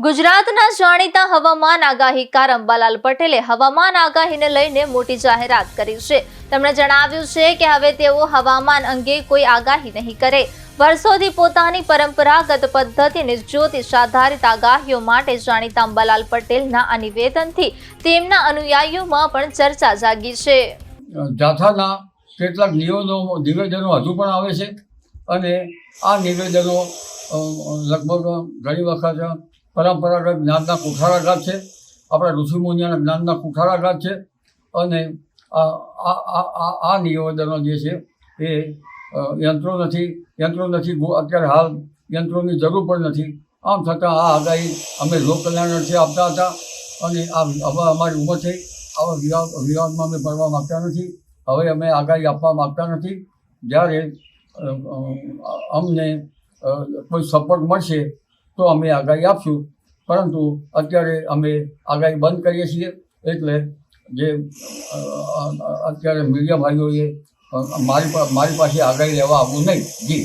ગુજરાતના જાણીતા હવામાન આગાહીકાર અંબાલાલ પટેલે હવામાન આગાહીને લઈને મોટી જાહેરાત કરી છે। તેમણે જણાવ્યું છે કે હવે તેઓ હવામાન અંગે કોઈ આગાહી નહીં કરે। વર્ષોથી પોતાની પરંપરાગત પદ્ધતિની જ્યોતિષ આધારિત આગાહીઓ માટે જાણીતા અંબાલાલ પટેલના આ નિવેદનથી તેમના અનુયાયીઓમાં પણ ચર્ચા જાગી છે। જાથાના કેટલાક નિવેદનો હજુ પણ આવે છે અને આ નિવેદનો લગભગ ઘણી વખત પરંપરાગત જ્ઞાનના કુઠારાઘાત છે, આપણા ઋષિમુનિઓના જ્ઞાનના કુઠારાઘાત છે અને આ નિવેદનો જે છે એ યંત્રો નથી અત્યારે હાલ યંત્રોની જરૂર પણ નથી। આમ છતાં આ આગાહી અમે લોકકલ્યાણ અર્થે આપતા હતા અને હવે અમારી ઉંમર થઈ, આવા વિવાદમાં અમે પડવા માગતા નથી। હવે અમે આગાહી આપવા માગતા નથી। જ્યારે અમને કોઈ સપોર્ટ મળશે તો અમે આગાહી આપશું, પરંતુ અત્યારે અમે આગાહી બંધ કરીએ છીએ। એટલે જે અત્યારે મીડિયા ભાઈઓએ મારી પાસે આગાહી લેવા આવવું નહીં। જી।